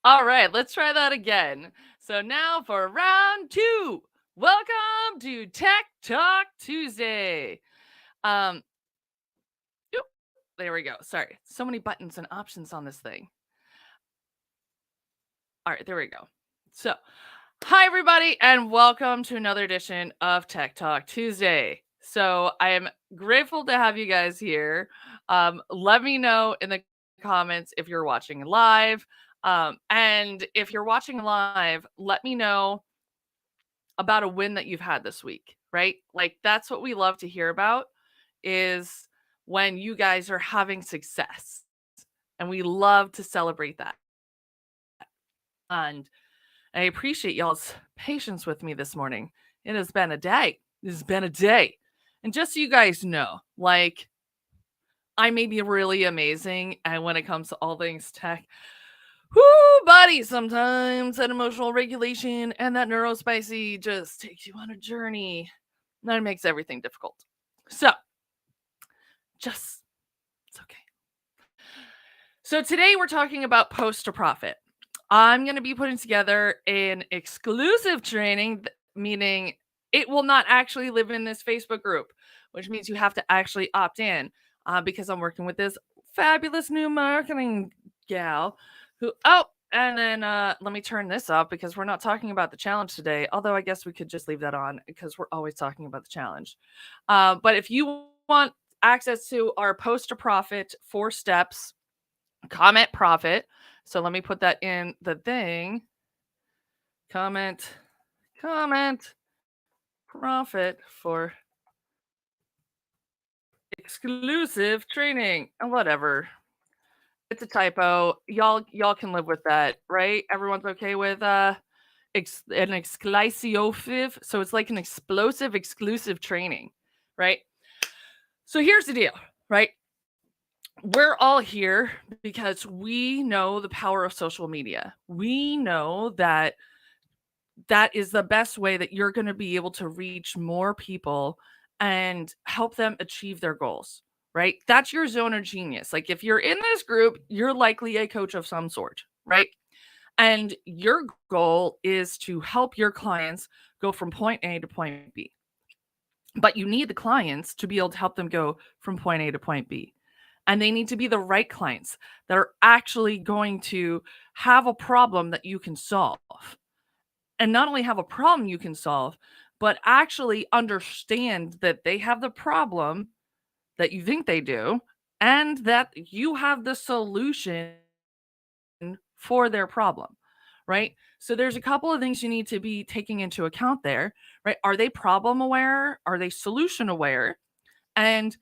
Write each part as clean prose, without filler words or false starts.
All right, let's try that again. So now for round two. Welcome to Tech Talk Tuesday. Um, oop, there we go. Sorry, so many buttons and options on this thing. All right, there we go. So, hi everybody, and welcome to another edition of Tech Talk Tuesday. So, I am grateful to have you guys here. Let me know in the comments if you're watching live. And if you're watching live, let me know about a win that you've had this week, right? Like that's what we love to hear about is when you guys are having success. And we love to celebrate that. And I appreciate y'all's patience with me this morning. It has been a day. It has been a day. And just so you guys know, like I may be really amazing and when it comes to all things tech. Whoo, buddy, sometimes that emotional regulation and that neurospicy just takes you on a journey. And it makes everything difficult. So, just, it's okay. So, today we're talking about post to profit. I'm going to be putting together an exclusive training, meaning it will not actually live in this Facebook group, which means you have to actually opt in because I'm working with this fabulous new marketing gal who, and then let me turn this off because we're not talking about the challenge today. Although I guess we could just leave that on because we're always talking about the challenge. But if you want access to our post to profit 4 steps, comment profit. So let me put that in the thing. Comment profit for exclusive training and whatever. It's a typo. Y'all can live with that, right? Everyone's okay with an exclusive. So it's like an explosive exclusive training, right? So here's the deal, right? We're all here because we know the power of social media. We know that that is the best way that you're going to be able to reach more people and help them achieve their goals, right? That's your zone of genius. Like if you're in this group, you're likely a coach of some sort, right? And your goal is to help your clients go from point A to point B. But you need the clients to be able to help them go from point A to point B. And they need to be the right clients that are actually going to have a problem that you can solve. And not only have a problem you can solve, but actually understand that they have the problem that you think they do and that you have the solution for their problem, right? So there's a couple of things you need to be taking into account there, right? Are they problem aware? Are they solution aware? And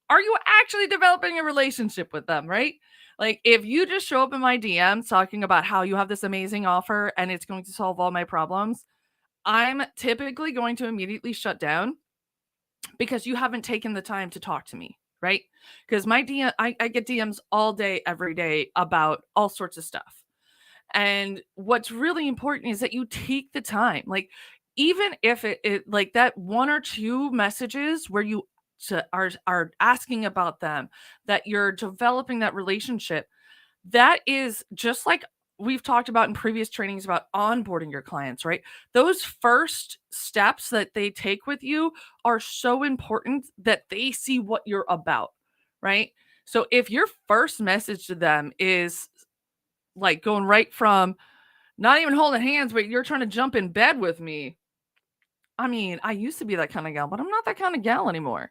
are you actually developing a relationship with them, right? Like if you just show up in my DMs talking about how you have this amazing offer and it's going to solve all my problems, I'm typically going to immediately shut down because you haven't taken the time to talk to me, right? Because my DM, I get DMs all day, every day about all sorts of stuff. And what's really important is that you take the time. Like, even if it like that one or two messages where you are asking about them, that you're developing that relationship, that is just like we've talked about in previous trainings about onboarding your clients, right? Those first steps that they take with you are so important that they see what you're about, right? So if your first message to them is like going right from not even holding hands, but you're trying to jump in bed with me. I mean, I used to be that kind of gal, but I'm not that kind of gal anymore.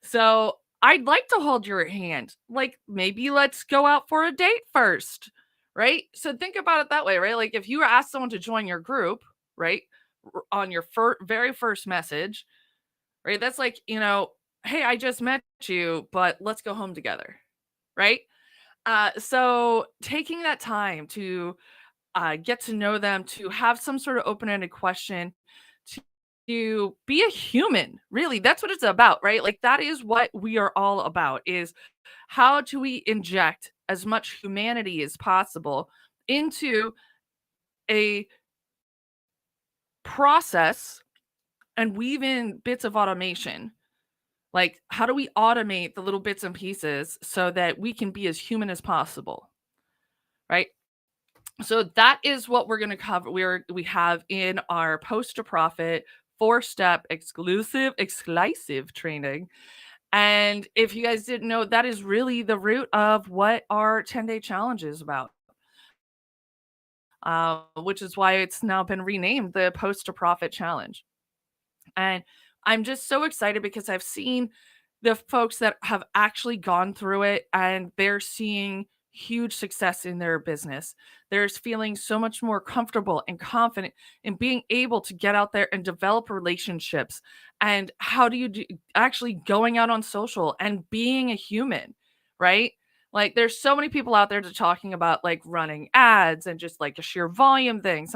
So I'd like to hold your hand. Like maybe let's go out for a date first, right? So think about it that way, right? Like if you ask someone to join your group, right, on your very first message, right? That's like, hey, I just met you, but let's go home together, right? So taking that time to get to know them, to have some sort of open ended question, to be a human. Really, that's what it's about, right? Like that is what we are all about is how do we inject as much humanity as possible into a process and weave in bits of automation. Like how do we automate the little bits and pieces so that we can be as human as possible, right? So that is what we're going to cover. We have in our post to profit 4-step exclusive training. And if you guys didn't know, that is really the root of what our 10-day challenge is about. Which is why it's now been renamed the Post to Profit Challenge. And I'm just so excited because I've seen the folks that have actually gone through it and they're seeing huge success in their business. They're feeling so much more comfortable and confident in being able to get out there and develop relationships. And how do you do actually going out on social and being a human, right? Like there's so many people out there to talking about like running ads and just like a sheer volume thing.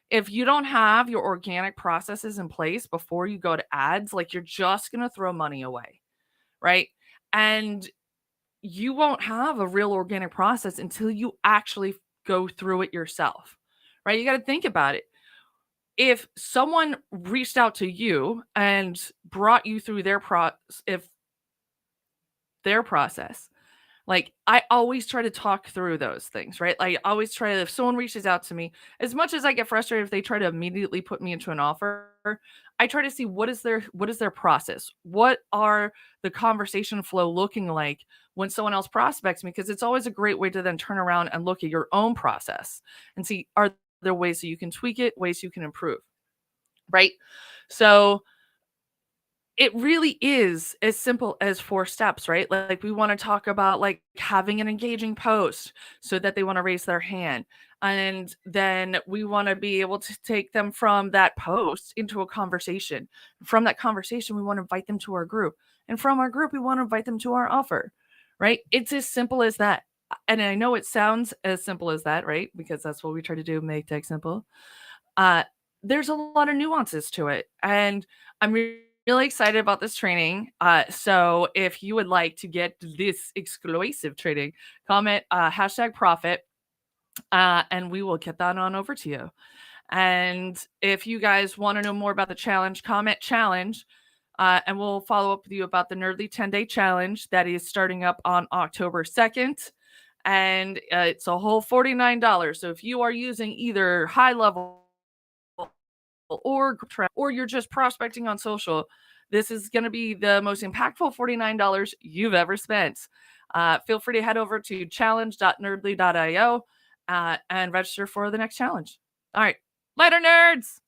If you don't have your organic processes in place before you go to ads, like you're just going to throw money away, right? And you won't have a real organic process until you actually go through it yourself, right? You got to think about it. If someone reached out to you and brought you through if their process, like, I always try to talk through those things, right? Like, I always try to if someone reaches out to me, as much as I get frustrated if they try to immediately put me into an offer, I try to see what is their process? What are the conversation flow looking like when someone else prospects me? Because it's always a great way to then turn around and look at your own process and see, are there ways that you can tweak it, ways you can improve, right? So it really is as simple as 4 steps, right? Like, we wanna talk about, like, having an engaging post so that they wanna raise their hand, and then we wanna be able to take them from that post into a conversation. From that conversation, we wanna invite them to our group, and from our group, we wanna invite them to our offer, right? It's as simple as that, and I know it sounds as simple as that, right? Because that's what we try to do, make tech simple. Uh, there's a lot of nuances to it, and I'm really excited about this training. So if you would like to get this exclusive training, comment hashtag profit, and we will get that on over to you. And if you guys want to know more about the challenge, comment challenge. And we'll follow up with you about the Nerdly 10-day challenge that is starting up on October 2nd. And it's a whole $49. So if you are using either high level or you're just prospecting on social, this is going to be the most impactful $49 you've ever spent. Feel free to head over to challenge.nerdly.io and register for the next challenge. All right, later, nerds.